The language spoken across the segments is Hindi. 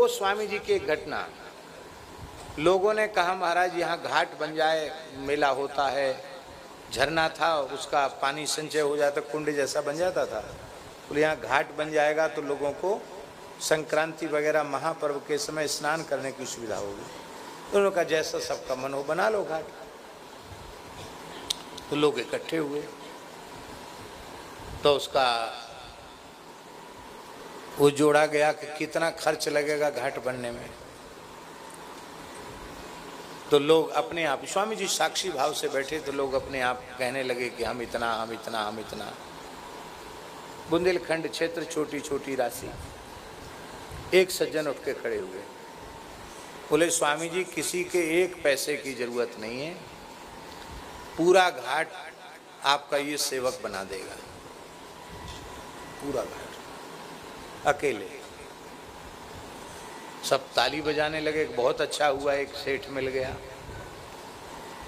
वो स्वामी जी की एक घटना, लोगों ने कहा महाराज यहाँ घाट बन जाए, मेला होता है, झरना था उसका पानी संचय हो जाता, कुंड जैसा बन जाता था, बोले यहाँ घाट बन जाएगा तो लोगों को संक्रांति वगैरह महापर्व के समय स्नान करने की सुविधा होगी। तो उन्होंने कहा जैसा सबका मन हो बना लो घाट। तो लोग इकट्ठे हुए, तो उसका वो जोड़ा गया कि कितना खर्च लगेगा घाट बनने में। तो लोग अपने आप, स्वामी जी साक्षी भाव से बैठे, तो लोग अपने आप कहने लगे कि हम इतना, हम इतना, हम इतना। बुंदेलखंड क्षेत्र छोटी छोटी राशि। एक सज्जन उठ के खड़े हुए, बोले स्वामी जी किसी के एक पैसे की जरूरत नहीं है, पूरा घाट आपका ये सेवक बना देगा, पूरा घाट अकेले। सब ताली बजाने लगे, बहुत अच्छा हुआ, एक सेठ मिल गया।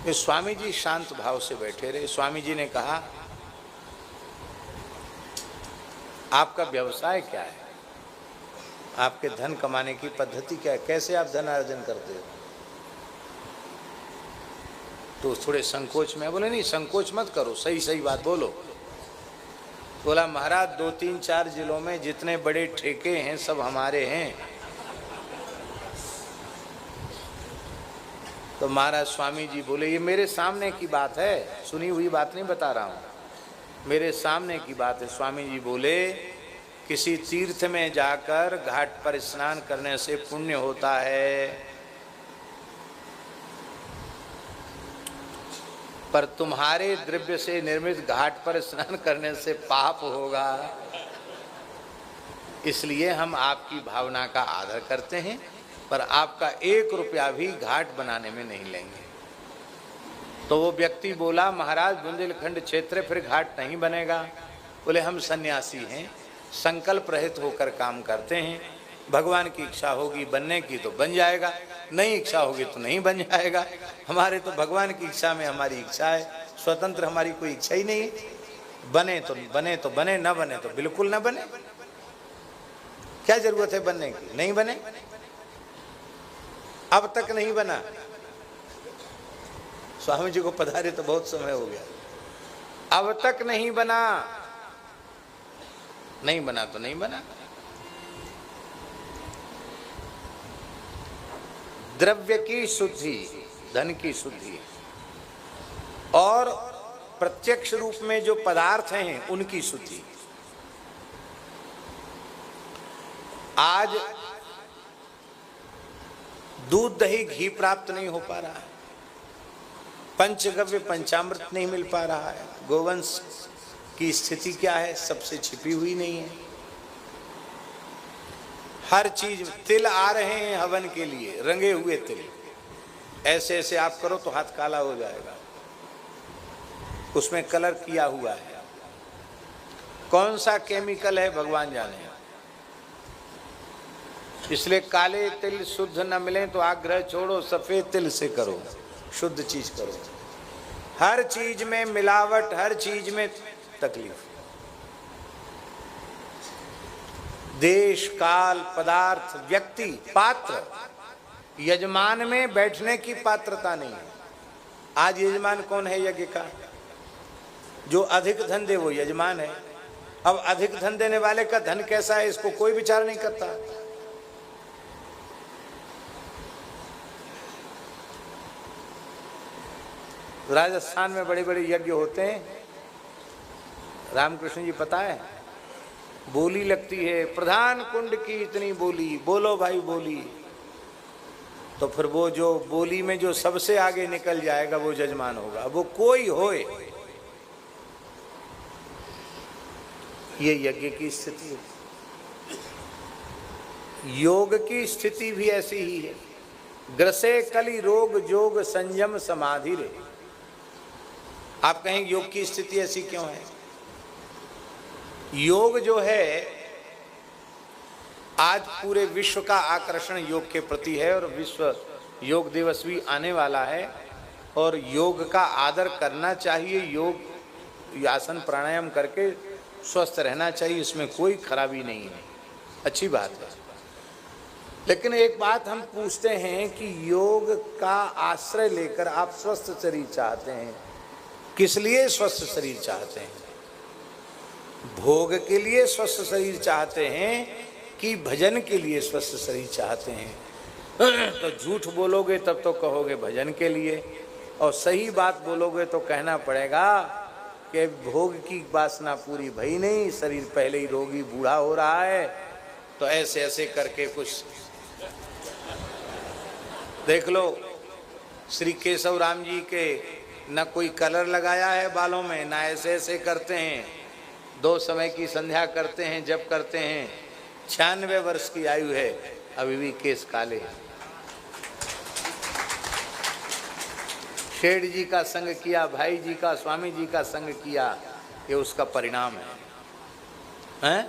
ये स्वामी जी शांत भाव से बैठे रहे। स्वामी जी ने कहा आपका व्यवसाय क्या है, आपके धन कमाने की पद्धति क्या है, कैसे आप धन अर्जन करते हो? तो थोड़े संकोच में बोले नहीं संकोच मत करो, सही सही बात बोलो। बोला महाराज 2-3-4 जिलों में जितने बड़े ठेके हैं सब हमारे हैं। तो महाराज स्वामी जी बोले ये मेरे सामने की बात है, सुनी हुई बात नहीं बता रहा हूँ, मेरे सामने की बात है। स्वामी जी बोले किसी तीर्थ में जाकर घाट पर स्नान करने से पुण्य होता है, पर तुम्हारे द्रव्य से निर्मित घाट पर स्नान करने से पाप होगा, इसलिए हम आपकी भावना का आदर करते हैं, पर आपका 1 रुपया भी घाट बनाने में नहीं लेंगे। तो वो व्यक्ति बोला महाराज बुंदेलखंड क्षेत्र फिर घाट नहीं बनेगा। बोले हम सन्यासी हैं, संकल्प रहित होकर काम करते हैं, भगवान की इच्छा होगी बनने की तो बन जाएगा, नहीं इच्छा होगी तो नहीं बन जाएगा। हमारे तो भगवान की इच्छा में हमारी इच्छा है, स्वतंत्र हमारी कोई इच्छा ही नहीं है। बने तो बने तो बने, न बने तो बिल्कुल न बने, क्या जरूरत है बनने की? नहीं बने, अब तक नहीं बना। स्वामी जी को पधारे तो बहुत समय हो गया, अब तक नहीं बना, नहीं बना तो नहीं बना। द्रव्य की शुद्धि, धन की शुद्धि, और प्रत्यक्ष रूप में जो पदार्थ हैं उनकी शुद्धि। आज दूध दही घी प्राप्त नहीं हो पा रहा है, पंचगव्य पंचामृत नहीं मिल पा रहा है, गोवंश की स्थिति क्या है सबसे छिपी हुई नहीं है। हर चीज, तिल आ रहे हैं हवन के लिए, रंगे हुए तिल, ऐसे ऐसे आप करो तो हाथ काला हो जाएगा, उसमें कलर किया हुआ है, कौन सा केमिकल है भगवान जाने। इसलिए काले तिल शुद्ध न मिले तो आग्रह छोड़ो, सफेद तिल से करो, शुद्ध चीज करो। हर चीज में मिलावट, हर चीज में तकलीफ। देश काल पदार्थ व्यक्ति पात्र, यजमान में बैठने की पात्रता नहीं है। आज यजमान कौन है यज्ञ का? जो अधिक धन दे वो यजमान है। अब अधिक धन देने वाले का धन कैसा है इसको कोई विचार नहीं करता। राजस्थान में बड़े बड़े यज्ञ होते हैं, रामकृष्ण जी पता है, बोली लगती है, प्रधान कुंड की इतनी बोली, बोलो भाई बोली। तो फिर वो जो बोली में जो सबसे आगे निकल जाएगा वो जजमान होगा, वो कोई होए। ये यज्ञ की स्थिति है। योग की स्थिति भी ऐसी ही है। ग्रसे कली रोग जोग संयम समाधि रे। आप कहें योग की स्थिति ऐसी क्यों है? योग जो है आज पूरे विश्व का आकर्षण योग के प्रति है, और विश्व योग दिवस भी आने वाला है, और योग का आदर करना चाहिए। योग आसन प्राणायाम करके स्वस्थ रहना चाहिए, इसमें कोई खराबी नहीं है, अच्छी बात है। लेकिन एक बात हम पूछते हैं कि योग का आश्रय लेकर आप स्वस्थ शरीर चाहते हैं, किस लिए स्वस्थ शरीर चाहते हैं? भोग के लिए स्वस्थ शरीर चाहते हैं कि भजन के लिए स्वस्थ शरीर चाहते हैं? तो झूठ बोलोगे तब तो कहोगे भजन के लिए, और सही बात बोलोगे तो कहना पड़ेगा कि भोग की वासना पूरी भई नहीं, शरीर पहले ही रोगी बूढ़ा हो रहा है। तो ऐसे ऐसे करके कुछ देख लो, श्री केशव राम जी के न कोई कलर लगाया है बालों में, ना ऐसे ऐसे करते हैं, 2 समय की संध्या करते हैं, जब करते हैं। 96 वर्ष की आयु है, अभी भी केस काले हैं। शेठ जी का संग किया, भाई जी का, स्वामी जी का संग किया, ये उसका परिणाम है। हैं?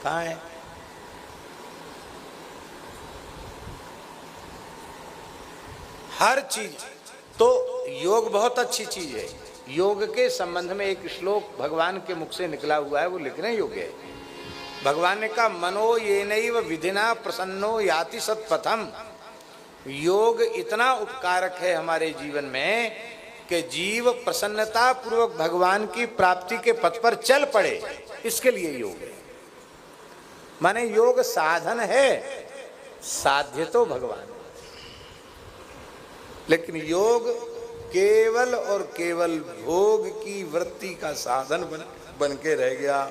कहाँ है? हर चीज तो योग बहुत अच्छी चीज है। योग के संबंध में एक श्लोक भगवान के मुख से निकला हुआ है, वो लिखने योग्य है। भगवान ने कहा, मनो ये नैव विधिना प्रसन्नो याति सत्पथम। योग इतना उपकारक है हमारे जीवन में कि जीव प्रसन्नता पूर्वक भगवान की प्राप्ति के पथ पर चल पड़े, इसके लिए योग है। माने योग साधन है, साध्य तो भगवान, लेकिन योग केवल और केवल भोग की वृत्ति का साधन बन के रह गया।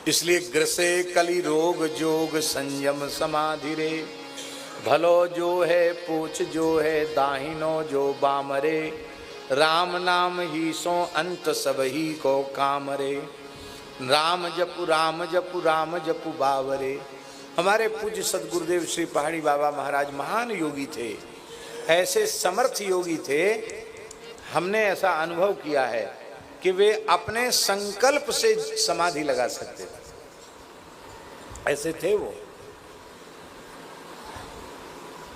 इसलिए ग्रसे कली रोग जोग संयम समाधि रे, भलो जो है पूछ जो है दाहिनो जो बामरे, राम नाम ही सो अंत सब ही को कामरे, राम जपु राम जपु राम जपु बावरे। हमारे पूज्य सदगुरुदेव श्री पहाड़ी बाबा महाराज महान योगी थे, ऐसे समर्थ योगी थे। हमने ऐसा अनुभव किया है कि वे अपने संकल्प से समाधि लगा सकते थे, ऐसे थे वो।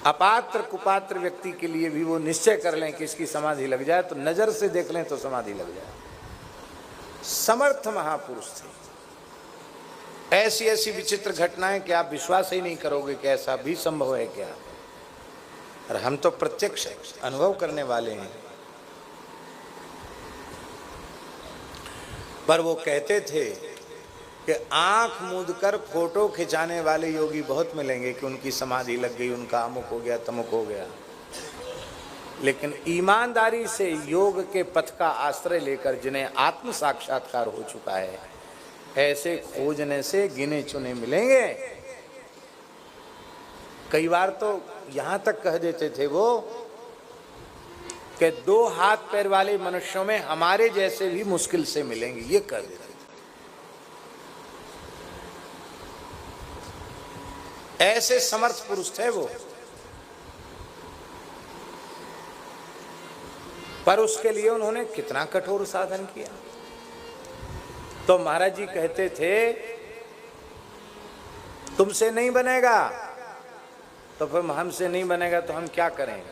अपात्र कुपात्र व्यक्ति के लिए भी वो निश्चय कर लें कि इसकी समाधि लग जाए, तो नजर से देख लें तो समाधि लग जाए। समर्थ महापुरुष थे। ऐसी ऐसी विचित्र घटनाएं कि आप विश्वास ही नहीं करोगे कि ऐसा भी संभव है क्या। और हम तो प्रत्यक्ष अनुभव करने वाले हैं। पर वो कहते थे कि आंख मूंदकर फोटो खिंचाने वाले योगी बहुत मिलेंगे कि उनकी समाधि लग गई, उनका अमुक हो गया तमुक हो गया, लेकिन ईमानदारी से योग के पथ का आश्रय लेकर जिन्हें आत्म साक्षात्कार हो चुका है, ऐसे खोजने से गिने चुने मिलेंगे। कई बार तो यहां तक कह देते थे वो कि 2 हाथ पैर वाले मनुष्यों में हमारे जैसे भी मुश्किल से मिलेंगे, ये कर देते थे। ऐसे समर्थ पुरुष थे वो। पर उसके लिए उन्होंने कितना कठोर साधन किया। तो महाराज जी कहते थे, तुमसे नहीं बनेगा, तो फिर हमसे नहीं बनेगा तो हम क्या करें?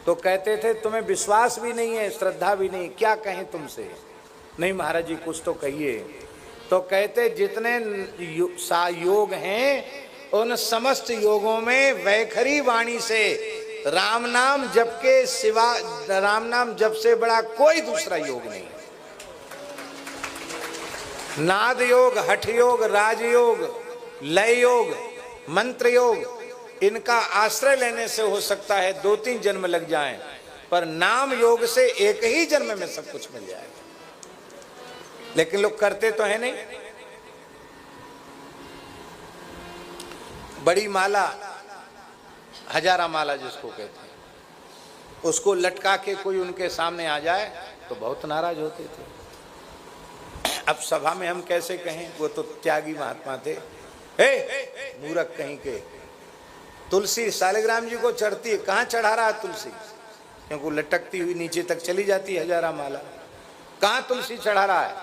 तो कहते थे, तुम्हें विश्वास भी नहीं है, श्रद्धा भी नहीं, क्या कहें तुमसे? नहीं महाराज जी कुछ तो कहिए। तो कहते, जितने योग हैं उन समस्त योगों में वैखरी वाणी से राम नाम जप के सिवा, राम नाम जप से बड़ा कोई दूसरा योग नहीं। नाद योग, हठ योग, राजयोग, लय योग, मंत्र योग, इनका आश्रय लेने से हो सकता है 2-3 जन्म लग जाएं, पर नाम योग से एक ही जन्म में सब कुछ मिल जाएगा। लेकिन लोग करते तो है नहीं। बड़ी माला, हजारा माला जिसको कहते हैं, उसको लटका के कोई उनके सामने आ जाए तो बहुत नाराज होते थे। अब सभा में हम कैसे कहें, वो तो त्यागी महात्मा थे। मूर्ख कहीं के। तुलसी सालिग्राम जी को चढ़ती है, कहाँ चढ़ा रहा है तुलसी? क्योंकि लटकती हुई नीचे तक चली जाती है हजारा माला। कहाँ तुलसी चढ़ा रहा है?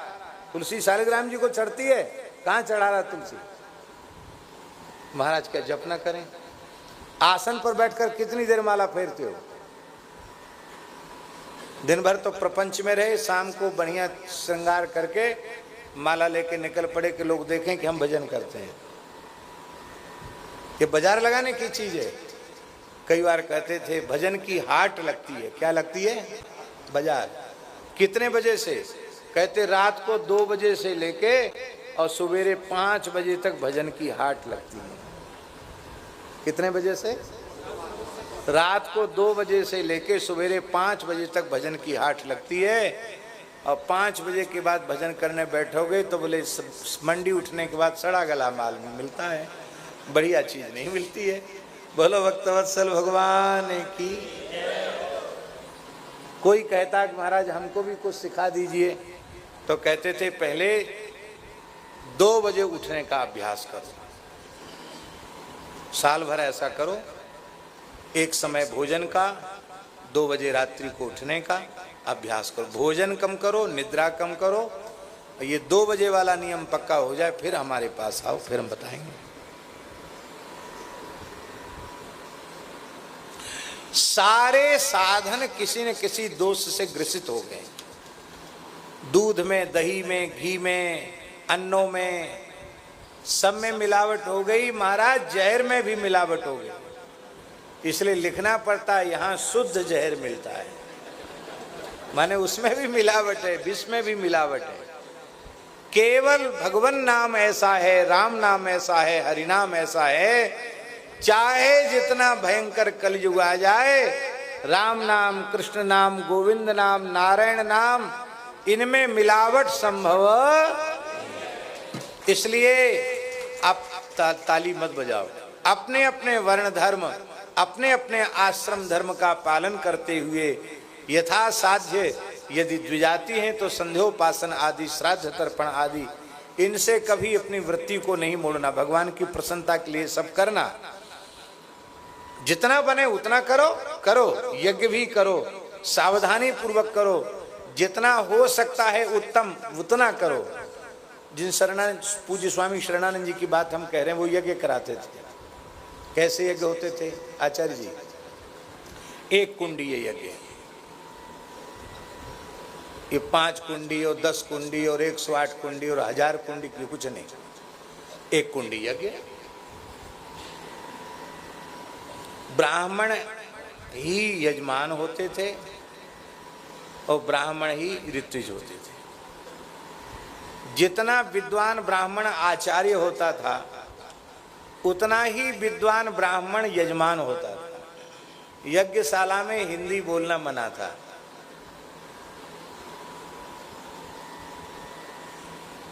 तुलसी सालिग्राम जी को चढ़ती है, कहाँ चढ़ा रहा है तुलसी? महाराज क्या जप ना करें? आसन पर बैठकर कितनी देर माला फेरते हो? दिन भर तो प्रपंच में रहे, शाम को बढ़िया श्रृंगार करके माला लेके निकल पड़े कि लोग देखें कि हम भजन करते हैं। कि बाजार लगाने की चीज है। कई बार कहते थे भजन की हाट लगती है। क्या लगती है? बाजार। कितने बजे से? कहते रात को 2 बजे से लेके और सवेरे 5 बजे तक भजन की हाट लगती है। कितने बजे से? रात को 2 बजे से लेके सवेरे 5 बजे तक भजन की हाट लगती है। और 5 बजे के बाद भजन करने बैठोगे तो बोले मंडी उठने के बाद सड़ा गला माल नहीं मिलता है, बढ़िया चीज नहीं मिलती है। बोलो भक्तवत्सल भगवान की। कोई कहता कि महाराज हमको भी कुछ सिखा दीजिए, तो कहते थे पहले 2 बजे उठने का अभ्यास करो, साल भर ऐसा करो। एक समय भोजन का, 2 बजे रात्रि को उठने का अभ्यास करो। भोजन कम करो, निद्रा कम करो। ये 2 बजे वाला नियम पक्का हो जाए फिर हमारे पास आओ, फिर हम बताएंगे। सारे साधन किसी न किसी दोष से ग्रसित हो गए। दूध में, दही में, घी में, अन्नों में, सब में मिलावट हो गई। महाराज जहर में भी मिलावट हो गई। इसलिए लिखना पड़ता है यहाँ शुद्ध जहर मिलता है, माने उसमें भी मिलावट है, विष में भी मिलावट है। केवल भगवान नाम ऐसा है, राम नाम ऐसा है, हरि नाम ऐसा है, चाहे जितना भयंकर कलयुग आ जाए, राम नाम, कृष्ण नाम, गोविंद नाम, नारायण नाम, इनमें मिलावट संभव। इसलिए आप ताली मत बजाओ। अपने अपने वर्ण धर्म, अपने अपने आश्रम धर्म का पालन करते हुए यथा साध्य, यदि द्विजाति हैं तो संध्योपासन आदि, श्राद्ध तर्पण आदि, इनसे कभी अपनी वृत्ति को नहीं मोड़ना। भगवान की प्रसन्नता के लिए सब करना। जितना बने उतना करो, करो, यज्ञ भी करो, सावधानी पूर्वक करो, जितना हो सकता है उत्तम उतना करो। जिन शरणानंद, पूज्य स्वामी शरणानंद जी की बात हम कह रहे हैं, वो यज्ञ कराते थे। कैसे यज्ञ होते थे आचार्य जी? 1 कुंडी यज्ञ, ये 5 कुंडी और 10 कुंडी और 108 कुंडी और 1000 कुंडी की कुछ नहीं, 1 कुंडी यज्ञ। ब्राह्मण ही यजमान होते थे और ब्राह्मण ही ऋत्विज होते थे। जितना विद्वान ब्राह्मण आचार्य होता था, उतना ही विद्वान ब्राह्मण यजमान होता था। यज्ञशाला में हिंदी बोलना मना था।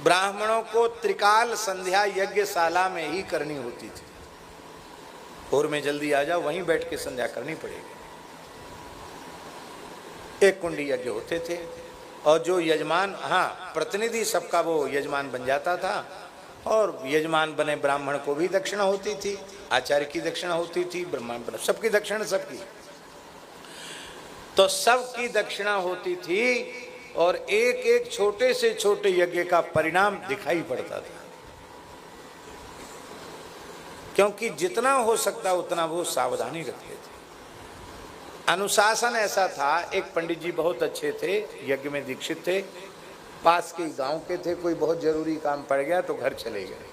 ब्राह्मणों को त्रिकाल संध्या यज्ञशाला में ही करनी होती थी। भोर में जल्दी आ जाओ, वहीं बैठ के संध्या करनी पड़ेगी। 1 कुंडी यज्ञ होते थे। और जो यजमान, हाँ, प्रतिनिधि सबका वो यजमान बन जाता था। और यजमान बने ब्राह्मण को भी दक्षिणा होती थी, आचार्य की दक्षिणा होती थी, ब्राह्मण, सबकी दक्षिणा, सबकी। तो सबकी दक्षिणा होती थी। और एक एक छोटे से छोटे यज्ञ का परिणाम दिखाई पड़ता था, क्योंकि जितना हो सकता उतना वो सावधानी रखते थे। अनुशासन ऐसा था। एक पंडित जी बहुत अच्छे थे, यज्ञ में दीक्षित थे, पास के गांव के थे। कोई बहुत जरूरी काम पड़ गया तो घर चले गए।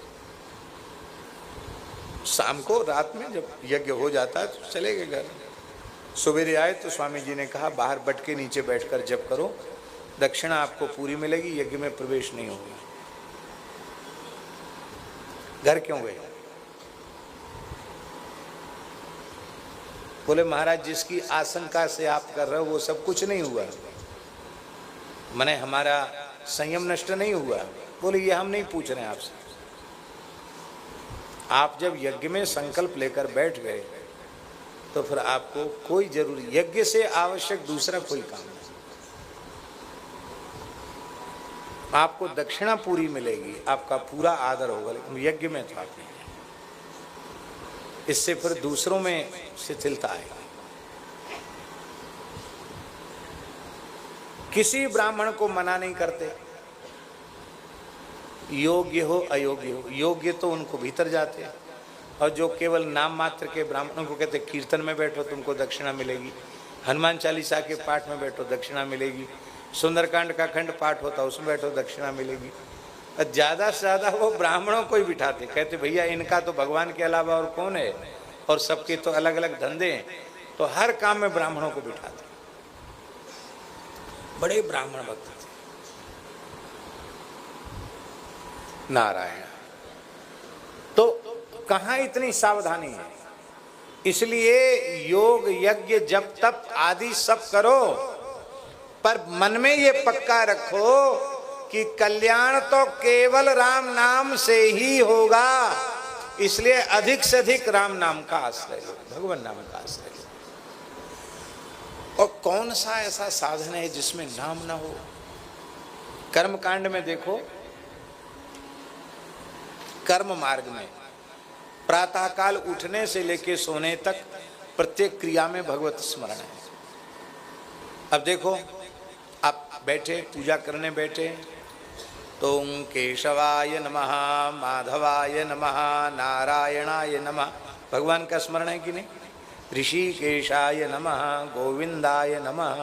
शाम को, रात में जब यज्ञ हो जाता तो चले गए घर। सवेरे आए तो स्वामी जी ने कहा बाहर बट के नीचे बैठकर जप करो, दक्षिणा आपको पूरी मिलेगी, यज्ञ में प्रवेश नहीं होगा। घर क्यों गए? बोले महाराज जिसकी आशंका से आप कर रहे हो वो सब कुछ नहीं हुआ, माने हमारा संयम नष्ट नहीं हुआ। बोले ये हम नहीं पूछ रहे हैं आपसे। आप जब यज्ञ में संकल्प लेकर बैठ गए तो फिर आपको कोई जरूरी, यज्ञ से आवश्यक दूसरा कोई काम नहीं। आपको दक्षिणा पूरी मिलेगी, आपका पूरा आदर होगा, लेकिन यज्ञ में तो आप नहीं। इससे फिर दूसरों में शिथिलता आएगी। किसी ब्राह्मण को मना नहीं करते, योग्य हो अयोग्य हो। योग्य तो उनको भीतर जाते हैं, और जो केवल नाम मात्र के ब्राह्मणों को कहते कीर्तन में बैठो तुमको दक्षिणा मिलेगी, हनुमान चालीसा के पाठ में बैठो दक्षिणा मिलेगी, सुंदरकांड का खंड पाठ होता उसमें बैठो दक्षिणा मिलेगी। ज्यादा से ज्यादा वो ब्राह्मणों को ही बिठाते, कहते भैया इनका तो भगवान के अलावा और कौन है, और सबके तो अलग अलग धंधे हैं, तो हर काम में ब्राह्मणों को बिठाते। बड़े ब्राह्मण भक्त थे। नारायण। तो कहाँ इतनी सावधानी है? इसलिए योग यज्ञ जप तप आदि सब करो, पर मन में ये पक्का रखो कि कल्याण तो केवल राम नाम से ही होगा। इसलिए अधिक से अधिक राम नाम का आश्रय लो, भगवान नाम का आश्रय लो। और कौन सा ऐसा साधन है जिसमें नाम ना हो? कर्म कांड में देखो, कर्म मार्ग में प्रातःकाल उठने से लेकर सोने तक प्रत्येक क्रिया में भगवत स्मरण है। अब देखो, आप बैठे पूजा करने बैठे तो ओम केशवाय नमः, माधवाय नमः, नारायणाय नमः, भगवान का स्मरण है कि नहीं? ऋषिकेशाय नमः, गोविंदाय नमः।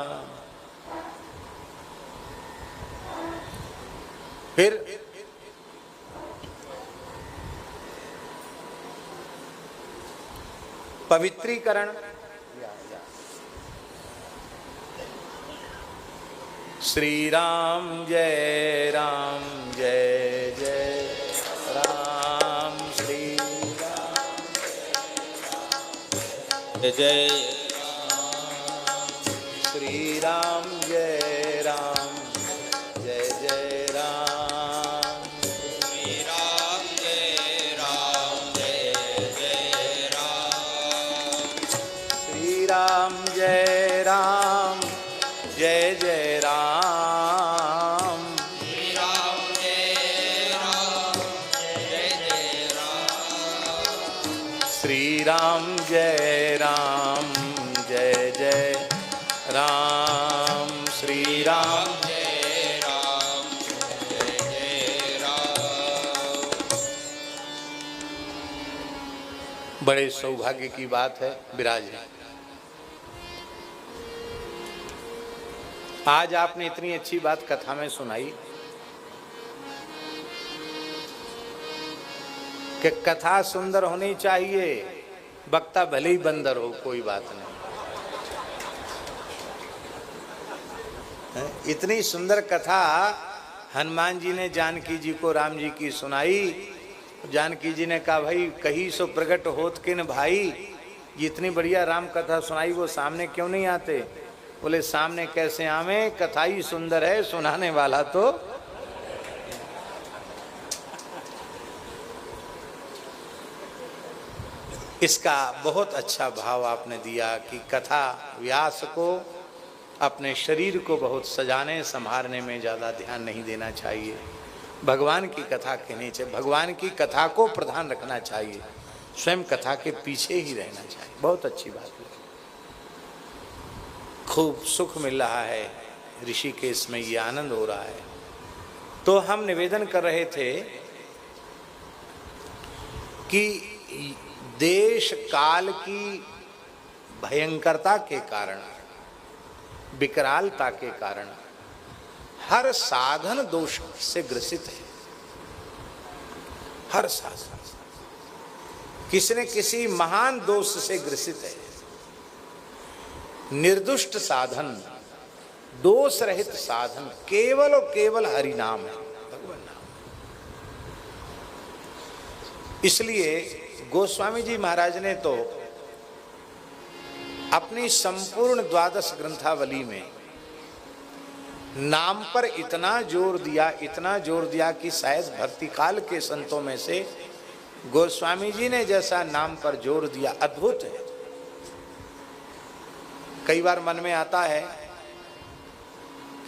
फिर पवित्रीकरण, श्री राम जय जय राम, श्री राम जय जय राम, श्री राम जय जय राम, श्री राम जय जय राम, श्री राम जय जय राम, श्री राम जय जय राम, श्री राम जय जय राम, श्री राम जय जय राम। बड़े सौभाग्य की बात है विराज, आज आपने इतनी अच्छी बात कथा में सुनाई कि कथा सुंदर होनी चाहिए, वक्ता भले ही बंदर हो, कोई बात नहीं। इतनी सुंदर कथा हनुमान जी ने जानकी जी को राम जी की सुनाई। जानकी जी ने कहा भाई कहीं सो प्रकट होत किन भाई, इतनी बढ़िया राम कथा सुनाई, वो सामने क्यों नहीं आते? बोले सामने कैसे आवे, कथा ही सुंदर है, सुनाने वाला तो। इसका बहुत अच्छा भाव आपने दिया कि कथा व्यास को अपने शरीर को बहुत सजाने संभालने में ज़्यादा ध्यान नहीं देना चाहिए, भगवान की कथा कहनी चाहिए, भगवान की कथा को प्रधान रखना चाहिए, स्वयं कथा के पीछे ही रहना चाहिए। बहुत अच्छी बात है, खूब सुख मिल रहा है, ऋषिकेश में ये आनंद हो रहा है। तो हम निवेदन कर रहे थे कि देश काल की भयंकरता के कारण, विकरालता के कारण हर साधन दोष से ग्रसित है। हर साधन किसी न किसी महान दोष से ग्रसित है। निर्दुष्ट साधन, दोष रहित साधन केवल और केवल हरि नाम है, भगवान नाम। इसलिए गोस्वामी जी महाराज ने तो अपनी संपूर्ण द्वादश ग्रंथावली में नाम पर इतना जोर दिया कि शायद भक्ति काल के संतों में से गोस्वामी जी ने जैसा नाम पर जोर दिया अद्भुत है। कई बार मन में आता है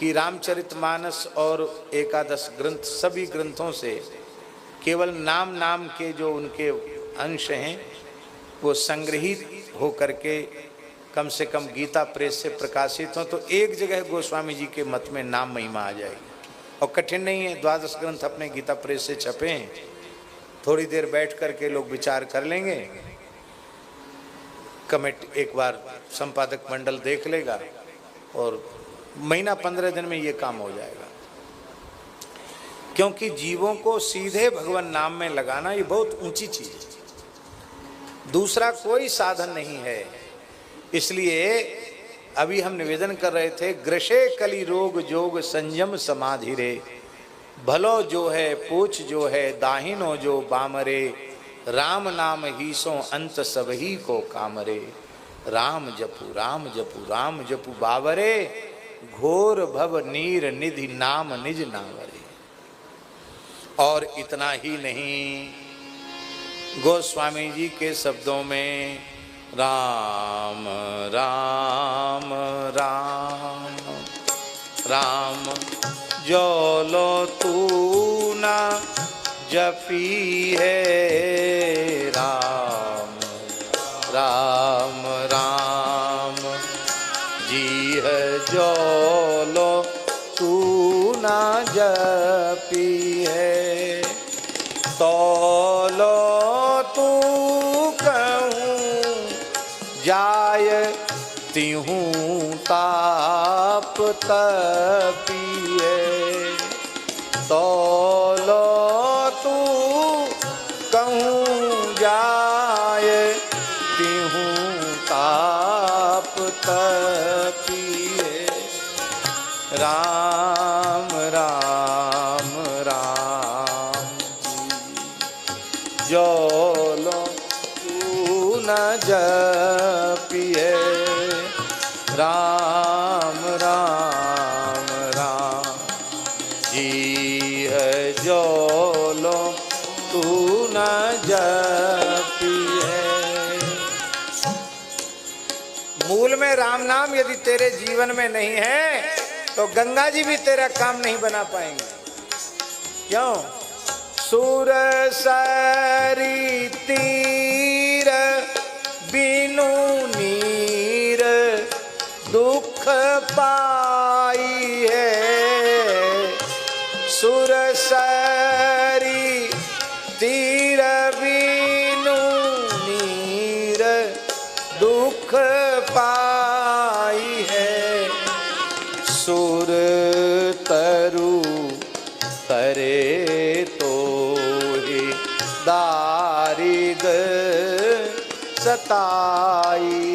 कि रामचरितमानस और एकादश ग्रंथ, सभी ग्रंथों से केवल नाम के जो उनके अंश हैं वो संग्रहित हो करके कम से कम गीता प्रेस से प्रकाशित हो, तो एक जगह गोस्वामी जी के मत में नाम महिमा आ जाएगी। और कठिन नहीं है, द्वादश ग्रंथ अपने गीता प्रेस से छपे हैं, थोड़ी देर बैठ करके लोग विचार कर लेंगे, कमेटी एक बार संपादक मंडल देख लेगा और महीना 15 दिन में ये काम हो जाएगा। क्योंकि जीवों को सीधे भगवान नाम में लगाना ये बहुत ऊंची चीज है, दूसरा कोई साधन नहीं है। इसलिए अभी हम निवेदन कर रहे थे, ग्रसे कली रोग जोग संयम समाधि रे, भलो जो है पूछ जो है दाहिनो जो बामरे, राम नाम ही सो अंत सब ही को कामरे, राम जपू राम जपू राम जपू बावरे, घोर भव नीर निधि नाम निज नावरे। और इतना ही नहीं, गोस्वामी जी के शब्दों में राम राम राम राम जो लो तू ना जपी है, राम राम राम जी है जो लो तू ना जपी है, तो लो तू कहूँ जाय तिहूँ ताप तपिए, तो लो तू कहूँ जाय तिहूँ ताप तपिए, राम राम राम जो लो तू न जपिए, राम राम राम जी है जो लो तू न जपिए। मूल में राम नाम यदि तेरे जीवन में नहीं है तो गंगा जी भी तेरा काम नहीं बना पाएंगे। क्यों? सुरसरी तीर बिनु नीर दुख पाई है, सुरसरी तीर बिनु नीर दुख पाई है, सुर तरु करे तो ही दारिद सताई